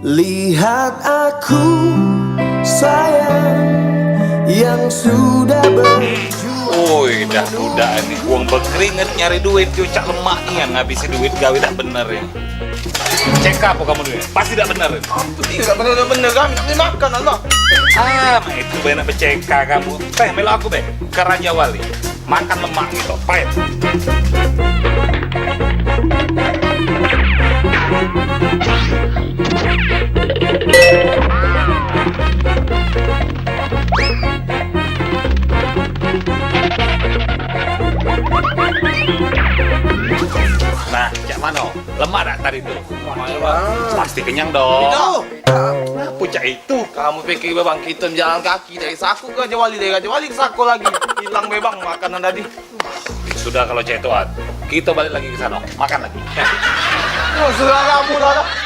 Lihat aku sayang yang sudah berjuang. Woi, dah udah nih uang berkeringet nyari duit cak lemak nih yang ngabisin duit gawe tak bener ya. Cek apa kamu duit? Pasti tak bener. Tidak bener-bener kami nak beli makan Allah. Ah, mah itu banyak beceka kamu. Melo aku ke Raja Wali. Makan lemak gitu, pahit. Nah, cak mano? Lemak tak tadi tuh? Pasti kenyang dong. Nah, pucak itu. Kamu pikir bang kita jalan kaki dari Saku ke Raja Wali, dari Raja Wali ke Saku lagi. Hilang bang makanan tadi. Sudah kalau cetuan, kita balik lagi ke sana, makan lagi. Oh, sudah kamu dah.